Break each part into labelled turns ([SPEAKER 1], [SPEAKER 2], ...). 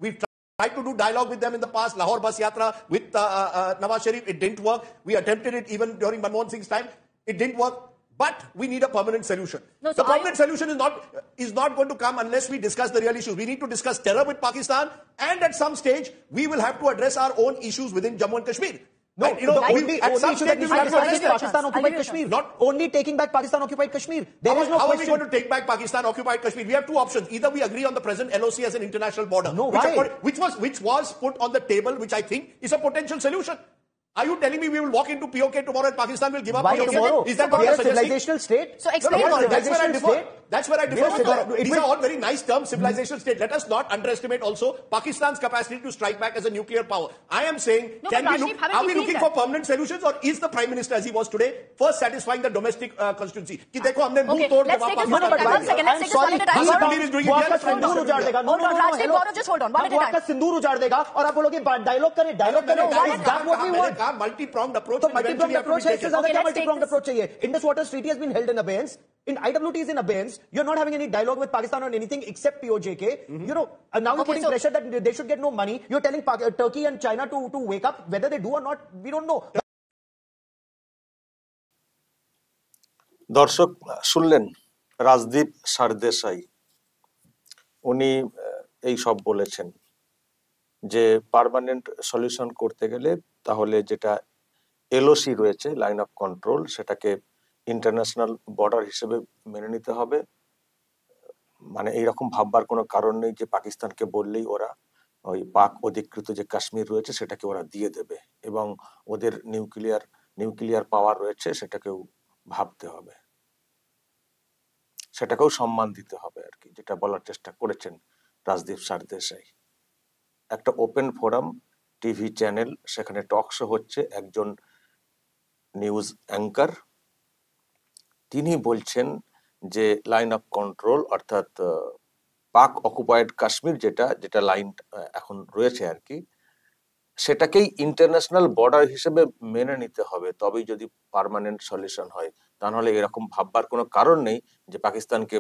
[SPEAKER 1] We've tried to do dialogue with them in the past. Lahore Bus Yatra with Nawaz Sharif, it didn't work. We attempted it even during Manmohan Singh's time. It didn't work. But we need a permanent solution.
[SPEAKER 2] No, so
[SPEAKER 1] the permanent solution is not going to come unless we discuss the real issues. We need to discuss terror with Pakistan, and at some stage, we will have to address our own issues within Jammu and Kashmir.
[SPEAKER 3] No,
[SPEAKER 1] and, only
[SPEAKER 3] issue that we have to address Pakistan occupied Kashmir. Not only taking back Pakistan occupied Kashmir. There is no
[SPEAKER 1] how
[SPEAKER 3] question.
[SPEAKER 1] Are we going to take back Pakistan occupied Kashmir? We have two options. Either we agree on the present LOC as an international border,
[SPEAKER 3] no,
[SPEAKER 1] which was put on the table, which I think is a potential solution. Are you telling me we will walk into POK tomorrow and Pakistan will give up
[SPEAKER 3] POK?
[SPEAKER 1] Tomorrow? Is that what you're suggesting?
[SPEAKER 3] Civilizational state?
[SPEAKER 2] So explain
[SPEAKER 1] That's where I differ. These are all very nice terms, civilizational state. Let us not underestimate also Pakistan's capacity to strike back as a nuclear power. I am saying, are we looking for permanent solutions, or is the Prime Minister, as he was today, first satisfying the domestic constituency?
[SPEAKER 2] Okay, let's take this one at a time. Just hold on. One at a time.
[SPEAKER 3] सिंदूर उजाड़ देगा और आप बोलोगे dialogue करें
[SPEAKER 1] multi-pronged approach.
[SPEAKER 3] तो multi-pronged approach है, इससे ज्यादा क्या multi-pronged approach चाहिए? Indus Waters Treaty has been held in abeyance. In IWT is in abeyance. You're not having any dialogue with Pakistan on anything except POJK. You know, now you're putting pressure that they should get no money. You're telling Turkey and China to wake up. Whether they do or not, we don't know.
[SPEAKER 4] দর্শক শুনলেন রাজদীপ সারদেশাই, উনি এই সব বলেছেন যে permanent solution করতে গেলে তাহলে যেটা এলওসি রয়েছে, লাইন অফ কন্ট্রোল, সেটাকে ইন্টারন্যাশনাল বর্ডার হিসেবে মেনে নিতে হবে। মানে এইরকম ভাববার কোনো কারণ নেই যে পাকিস্তানকে বললেই ওরা ওই পাক অধিকৃত যে কাশ্মীর রয়েছে সেটাকে ওরা দিয়ে দেবে, এবং ওদের নিউক্লিয়ার পাওয়ার রয়েছে সেটাকেও ভাবতে হবে, সেটাকেও সম্মান দিতে হবে আর কি, যেটা বলার চেষ্টা করেছেন রাজদীপ সারদেশাই। একটা ওপেন ফোরাম টিভি চ্যানেল, সেখানে টক শো হচ্ছে, একজন নিউজ অ্যাঙ্কার তিনি বলছেন যে লাইন অফ কন্ট্রোল অর্থাৎ পাক অকুপায়েড কাশ্মীর যেটা লাইন এখন রয়েছে আর কি, সেটাকেই ইন্টারন্যাশনাল বর্ডার হিসেবে মেনে নিতে হবে, তবেই যদি পার্মানেন্ট সলিউশন হয়। তা নাহলে এরকম ভাববার কোনো কারণ নেই যে পাকিস্তানকে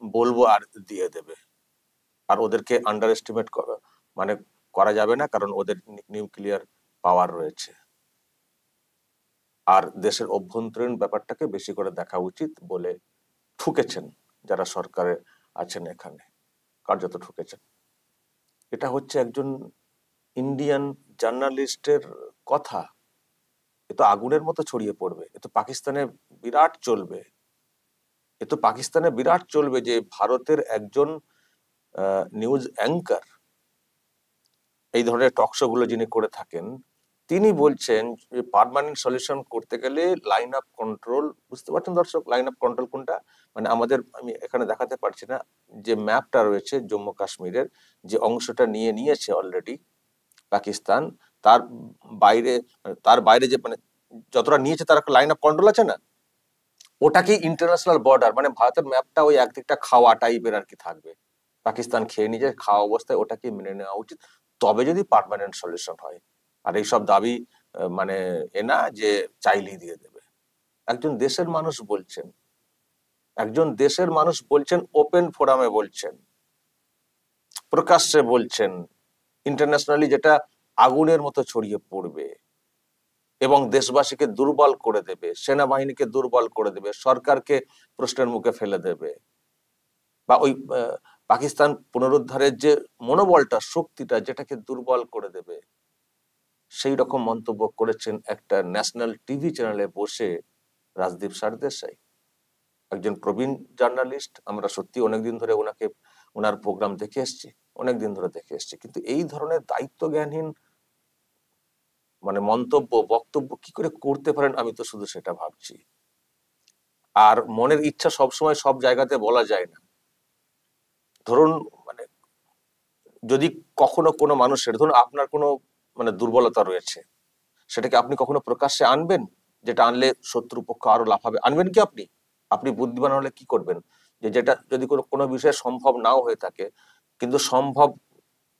[SPEAKER 4] বলবো আর দিয়ে দেবে, আর ওদেরকে আন্ডার এস্টিমেট মানে করা যাবে না, কারণ ওদের নিউক্লিয়ার পাওয়ার রয়েছে। আর দেশের অভ্যন্তরীণ ব্যাপারটাকে বেশি করে দেখা উচিত বলে ঠুকেছেন যারা সরকারে আছেন, এখানে কার্যত ঠুকেছেন। এটা হচ্ছে একজন ইন্ডিয়ান জার্নালিস্টের কথা। এ তো আগুনের মতো ছড়িয়ে পড়বে, এ তো পাকিস্তানে বিরাট চলবে, যে ভারতের একজন নিউজ অ্যাঙ্কার এই ধরনের টকশো গুলো যিনি করে থাকেন, তিনি বলছেন যে পার্মানেন্ট সলিউশন করতে গেলে লাইন অফ কন্ট্রোল, বুঝতে পারছেন দর্শক লাইন অফ কন্ট্রোল কোনটা? মানে আমি এখানে দেখাতে পারছি না, যে ম্যাপটা রয়েছে জম্মু কাশ্মীরের, যে অংশটা নিয়েছে অলরেডি পাকিস্তান, তার বাইরে যে মানে যতটা নিয়েছে তার একটা লাইন অফ কন্ট্রোল আছে না, ওটাকে ইন্টারন্যাশনাল বর্ডার, মানে ভারতের ম্যাপটা ওই একদিকটা খাওয়া টাইপের আর কি থাকবে, পাকিস্তান খেয়ে নিয়ে যায় খাওয়া অবস্থায়, ওটাকে মেনে নেওয়া উচিত, তবে যদি পার্মানেন্ট সলিউশন হয়। আর এইসব দাবি মানে না যে চাইলেই দিয়ে দেবে। একজন দেশের মানুষ বলছেন, ওপেন ফোরামে বলছেন, প্রকাশ্যে বলছেন, ইন্টারন্যাশনালি যেটা আগুনের মতো ছড়িয়ে পড়বে এবং দেশবাসীকে দুর্বল করে দেবে, সেনাবাহিনীকে দুর্বল করে দেবে, সরকারকে প্রশ্নের মুখে ফেলে দেবে, বা ওই পাকিস্তান পুনরুদ্ধারের যে মনোবলটা, শক্তিটা, যেটাকে দুর্বল করে দেবে, সেই রকম মন্তব্য করেছেন একটা ন্যাশনাল টিভি চ্যানেলে বসে রাজদীপ সারদেশাই, একজন প্রবীণ জার্নালিস্ট। আমরা সত্যি অনেকদিন ধরে ওনার প্রোগ্রাম দেখে এসছি, কিন্তু এই ধরনের দায়িত্ব জ্ঞানহীন মানে বক্তব্য কি করে করতে পারেন, আমি তো শুধু সেটা ভাবছি। আর মনের ইচ্ছা সবসময় সব জায়গাতে বলা যায় না। ধরুন মানে যদি কখনো কোনো মানুষের, ধরুন আপনার কোনো মানে দুর্বলতা রয়েছে, সেটাকে আপনি কখনো প্রকাশ্যে আনবেন? যেটা আনলে শত্রুপক্ষ আরো লাফাবে, আনবেন কি? আপনি বুদ্ধিমান হলে কি করবেন, যেটা যদি কোনো বিষয়ে সম্ভব নাও হয়ে থাকে কিন্তু সম্ভব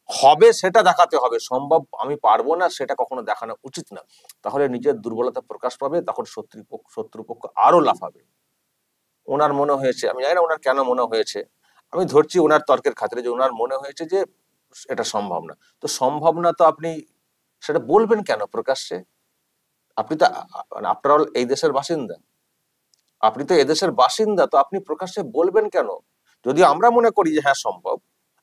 [SPEAKER 4] হবে সেটা দেখাতে হবে, সম্ভব আমি পারবো না সেটা কখনো দেখানো উচিত না, তাহলে নিজের দুর্বলতা প্রকাশ পাবে, তখন শত্রুপক্ষ আরো লাফাবে। ওনার মনে হয়েছে, আমি জানি না ওনার কেন মনে হয়েছে, আমি ধরছি ওনার তর্কের খাতিরে যে ওনার মনে হয়েছে যে এটা সম্ভব না। তো সম্ভব না তো আপনি সেটা বলবেন কেন প্রকাশ্যে? আপনি তো আফটার অল এই দেশের বাসিন্দা, আপনি তো এদেশের বাসিন্দা, তো আপনি প্রকাশ্যে বলবেন কেন? যদি আমরা মনে করি যে হ্যাঁ সম্ভব,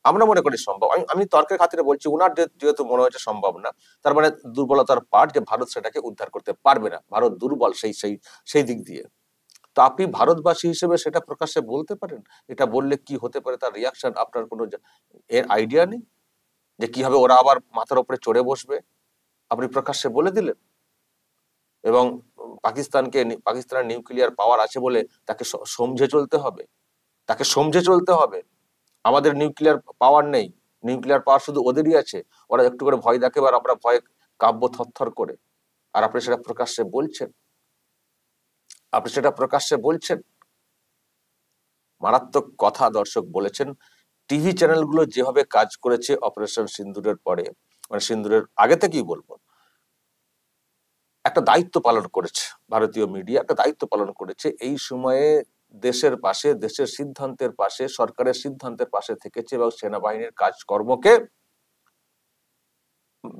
[SPEAKER 4] আমরা মনে করি সম্ভব, আমি তর্কের খাতিরে বলছি, ওনার যেহেতু মনে হয়েছে সম্ভব না, তার মানে দুর্বলতার পার্ট যে ভারত সেটাকে উদ্ধার করতে পারবে না, ভারত দুর্বল সেই দিক দিয়ে। তো আপনি ভারতবাসী হিসেবে সেটা প্রকাশ্যে বলতে পারেন। এটা বললে কি হতে পারে তার রিয়াকশন আপনার কোনো এর আইডিয়া নেই যে কিভাবে ওরা আবার মাথার উপরে চড়ে বসবে? আপনি প্রকাশ্যে বলে দিলেন এবং পাকিস্তানের নিউক্লিয়ার পাওয়ার আছে বলে তাকে সমঝে চলতে হবে। আমাদের নিউক্লিয়ার পাওয়ার নেই, নিউক্লিয়ার পাওয়ার শুধু ওদেরই আছে, ওরা একটু করে ভয় দেখে আর আমরা ভয়ে কাব্য থরথর করে। আর আপনি সেটা প্রকাশ্যে বলছেন, মারাত্মক কথা দর্শক বলেছেন। টিভি চ্যানেলগুলো যেভাবে কাজ করেছে অপারেশন সিন্দুরের পরে, মানে সিন্দুরের আগে থেকেই বলবো, একটা দায়িত্ব পালন করেছে, ভারতীয় মিডিয়া একটা দায়িত্ব পালন করেছে। এই সময়ে দেশের পাশে, দেশের সিদ্ধান্তের পাশে, সরকারের সিদ্ধান্তের পাশে থেকেছে এবং সেনাবাহিনীর কাজকর্মকে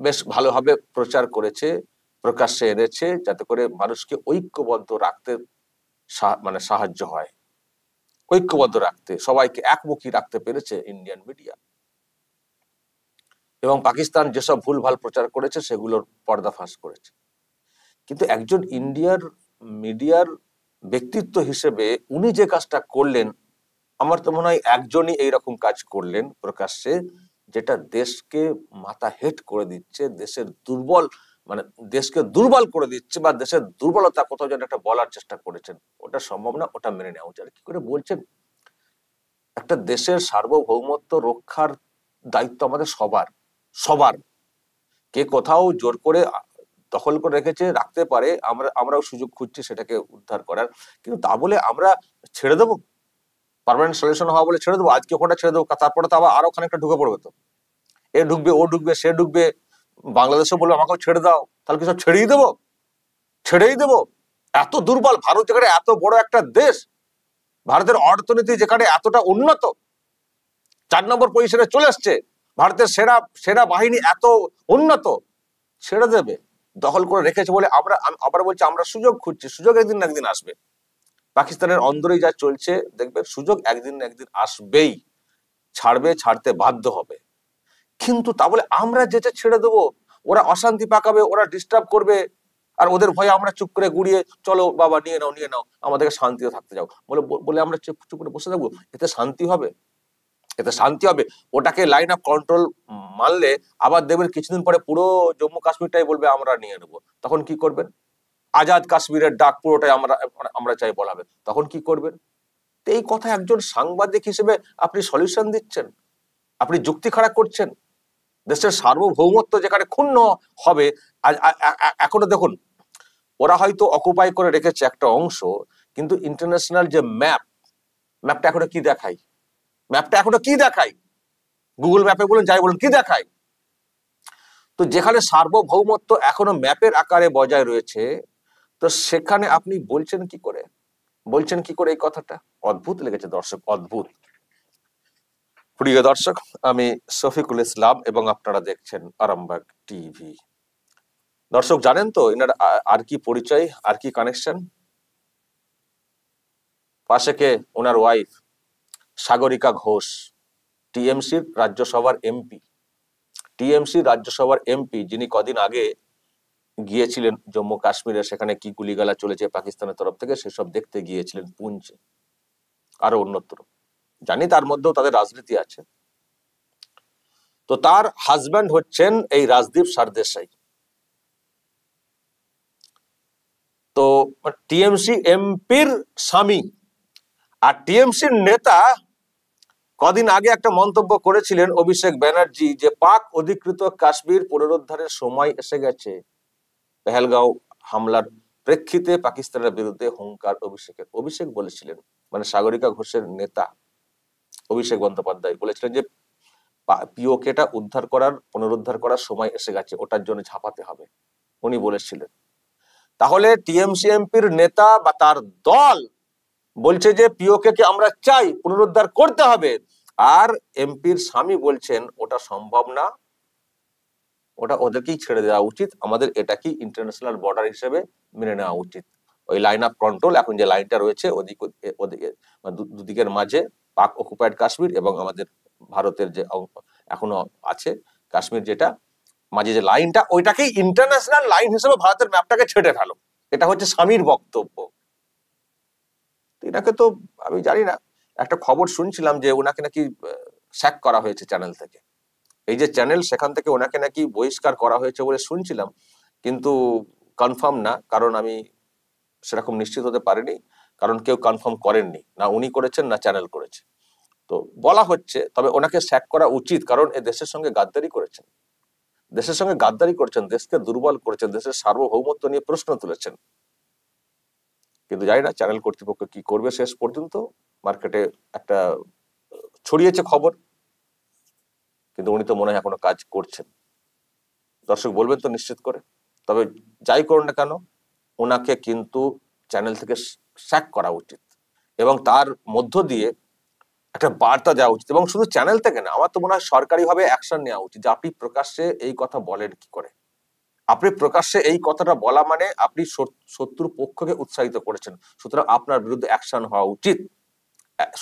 [SPEAKER 4] বেশ ভালোভাবে প্রচার করেছে, প্রকাশ্যে এনেছে, যাতে করে মানুষকে ঐক্যবদ্ধ রাখতে সাহায্য হয়, ঐক্যবদ্ধ রাখতে, সবাইকে একমুখী রাখতে পেরেছে ইন্ডিয়ান মিডিয়া। এবং পাকিস্তান যেসব ভুলভাল প্রচার করেছে সেগুলোর পর্দাফাশ করেছে। কিন্তু একজন ইন্ডিয়ার মিডিয়ার ব্যক্তিত্ব হিসেবে উনি যে কাজটা করলেন, আমার তো মনে হয় একজনই এইরকম কাজ করলেন প্রকাশ্যে, যেটা দেশকে মাথা হেট করে দিচ্ছে, দেশকে দুর্বল করে দিচ্ছে, বা দেশের দুর্বলতা কোথাও যেন একটা বলার চেষ্টা করেছেন। ওটা সম্ভব না, ওটা মেনে নেওয়া উচিত। কি করে বলছেন? একটা দেশের সার্বভৌমত্ব রক্ষার দায়িত্ব আমাদের সবার। কে কোথাও জোর করে দখল করে রেখেছে, রাখতে পারে, আমরাও সুযোগ খুঁজছি সেটাকে উদ্ধার করার। কিন্তু তা বলে আমরা ছেড়ে দেবো? পার্মানেন্ট সলিউশন হওয়া বলে ছেড়ে দেবো? আজকে ওখানটা ছেড়ে দেবো, তারপরে তো আবার আরো খানিকটা ঢুকে পড়বে, তো এ ঢুকবে, ও ঢুকবে, সে ঢুকবে, বাংলাদেশও বলবে আমাকেও ছেড়ে দাও, তাহলে কি সব ছেড়েই দেবো? এত দুর্বল ভারত, যেখানে এত বড় একটা দেশ, ভারতের অর্থনীতি যেখানে এতটা উন্নত, 4 নম্বর পজিশনে চলে আসছে, ভারতের সেনা বাহিনী এত উন্নত, ছেড়ে দেবে? দখল করে রেখেছে বলে আবার বলছে আমরা সুযোগ খুঁজছি। সুযোগ একদিন না একদিন আসবে। পাকিস্তানের অন্দরেই যা চলছে দেখবে, সুযোগ একদিন না একদিন আসবেই, ছাড়তে বাধ্য হবে। কিন্তু তা বলে আমরা যেটা ছেড়ে দেবো, ওরা অশান্তি পাকাবে, ওরা ডিস্টার্ব করবে, আর ওদের ভয়ে আমরা চুপ করে গুড়িয়ে চলো বাবা নিয়ে নাও, আমাদেরকে শান্তিতে থাকতে যাও বলে আমরা চুপ করে বসে থাকবো? এতে শান্তি হবে? ওটাকে লাইন অফ কন্ট্রোল মানলে আবার দেখবেন কিছুদিন পরে পুরো জম্মু কাশ্মীরটাই বলবে আমরা নিয়ে নেবো। তখন কি করবেন? আজাদ কাশ্মীরের ডাক পুরোটাই আমরা চাই বলাবে, তখন কি করবেন? এই কথা একজন সাংবাদিক হিসেবে আপনি সলিউশন দিচ্ছেন, আপনি যুক্তি খাড়া করছেন। দেশের সার্বভৌমত্ব যেখানে ক্ষুণ্ণ হবে, এখনো দেখুন, ওরা হয়তো অকুপাই করে রেখেছে একটা অংশ, কিন্তু ইন্টারন্যাশনাল যে ম্যাপটা এখনো কি দেখায়? গুগল ম্যাপে বলুন, যাই বলুন, কি দেখায়? তো যেখানে সার্বভৌমত্ব এখনো ম্যাপের আকারে বজায় রয়েছে, তো সেখানে আপনি বলছেন কি করে এই কথাটা? অদ্ভুত লেগেছে দর্শক, অদ্ভুত। প্রিয় দর্শক, আমি শফিকুল ইসলাম এবং আপনারা দেখছেন আরামবাগ টিভি। দর্শক, জানেন তো এনার আর কি পরিচয়, আর কি কানেকশন? পাশে কে? ওনার ওয়াইফ সাগরিকা ঘোষ, টিএমসির রাজ্যসভার এমপি, যিনি কদিন আগে গিয়েছিলেন জম্মু কাশ্মীরে, সেখানে কি গুলিগালা চলেছে পাকিস্তানের তরফ থেকে সেসব দেখতে গিয়েছিলেন পুঞ্চে, আরো অন্যত্র। জানি তার মধ্যেও তাদের রাজনীতি আছে। তো তার হাজব্যান্ড হচ্ছেন এই রাজদীপ সরদেশাই। তো টিএমসি এমপির স্বামী আর টিএমসির নেতা কদিন আগে একটা মন্তব্য করেছিলেন অভিষেক ব্যানার্জি, যে পাক অধিকৃত কাশ্মীর পুনরুদ্ধারের সময় এসে গেছে। পেহেলগাঁও হামলার প্রেক্ষিতে পাকিস্তানের বিরুদ্ধে হুঙ্কার অভিষেক বলেছিলেন, মানে সাগরিকা ঘোষের নেতা অভিষেক বন্দ্যোপাধ্যায় বলেছিলেন যে পিওকেটা পুনরুদ্ধার করার সময় এসে গেছে, ওটার জন্য ঝাঁপাতে হবে, উনি বলেছিলেন। তাহলে টিএমসি এমপির নেতা বা তার দল বলছে যে পিওকে কে আমরা চাই, পুনরুদ্ধার করতে হবে, আর এমপির স্বামী বলছেন ওটা সম্ভব না, ওটা ওদেরকেই ছেড়ে দেওয়া উচিত, আমাদের এটাকেই ইন্টারন্যাশনাল বর্ডার হিসেবে মেনে নেওয়া উচিত। ওই লাইন অফ কন্ট্রোল এখন যে লাইনটা রয়েছে ওদিকে দুদিকের মাঝে পাক অকুপাইড কাশ্মীর এবং আমাদের ভারতের যে এখনো আছে কাশ্মীর, যেটা মাঝে যে লাইনটা, ওইটাকেই ইন্টারন্যাশনাল লাইন হিসেবে ভারতের ম্যাপটাকে ছেড়ে ফেলো, এটা হচ্ছে স্বামীর বক্তব্য। এটাকে তো আমি জানি না, একটা খবর শুনছিলাম যে ওনাকে নাকি স্যাক করা হয়েছে চ্যানেল থেকে, এই যে চ্যানেল সেখান থেকে ওনাকে নাকি বহিষ্কার করা হয়েছে বলে শুনছিলাম, কিন্তু কনফার্ম না, কারণ আমি সেরকম নিশ্চিত হতে পারিনি, কারণ কেউ কনফার্ম করেননি, না উনি করেছেন না চ্যানেল করেছে। তো বলা হচ্ছে তবে ওনাকে স্যাক করা উচিত, কারণ এ দেশের সঙ্গে গাদ্দারি করেছেন, দেশের সঙ্গে গাদ্দারি করেছেন, দেশকে দুর্বল করেছেন, দেশের সার্বভৌমত্ব নিয়ে প্রশ্ন তুলেছেন। কিন্তু জানি না চ্যানেল কর্তৃপক্ষ কি করবে। শেষ পর্যন্ত মার্কেটে একটা ছড়িয়েছে খবর, কিন্তু উনি তো মনে হয় এখনো কাজ করছেন। দর্শক বলবেন তো নিশ্চিত করে। তবে যাই করুন না কেন, ওনাকে কিন্তু চ্যানেল থেকে স্যাক করা উচিত এবং তার মধ্য দিয়ে একটা বার্তা দেওয়া উচিত, এবং শুধু চ্যানেল থেকে না, আমার তো মনে হয় সরকারিভাবে অ্যাকশন নেওয়া উচিত যে আপনি প্রকাশ্যে এই কথা বলেন কি করে, আপনি প্রকাশ্যে এই কথাটা বলা মানে আপনি শত্রু পক্ষকে উৎসাহিত করেছেন, সুতরাং আপনার বিরুদ্ধে অ্যাকশন হওয়া উচিত।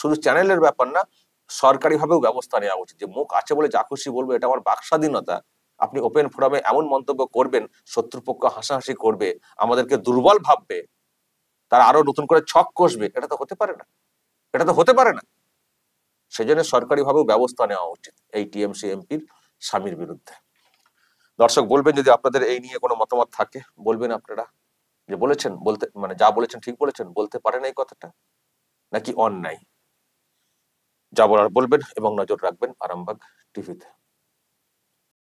[SPEAKER 4] শুধু চ্যানেলের ব্যাপার না, সরকারিভাবেও ব্যবস্থা নেওয়া উচিত, যে মুখ আছে বলে যা খুশি বলবো এটা আমার বাক স্বাধীনতা, আপনি ওপেন ফোরামে এমন মন্তব্য করবেন, শত্রুপক্ষ হাসাহাসি করবে, আমাদেরকে দুর্বল ভাববে, তারা আরো নতুন করে ছক কষবে, এটা তো হতে পারে না, এটা তো হতে পারে না। সেজন্য সরকারিভাবেও ব্যবস্থা নেওয়া উচিত এই টিএমসি এমপির স্বামীর বিরুদ্ধে। দর্শক বলবেন যদি আপনাদের এই নিয়ে কোনো মতামত থাকে, বলবেন আপনারা, যে বলেছেন বলতে মানে যা বলেছেন ঠিক বলেছেন, বলতে পারেন এই কথাটা নাকি অন্যায়, যা বলার বলবেন এবং নজর রাখবেন আরামবাগ টিভিতে।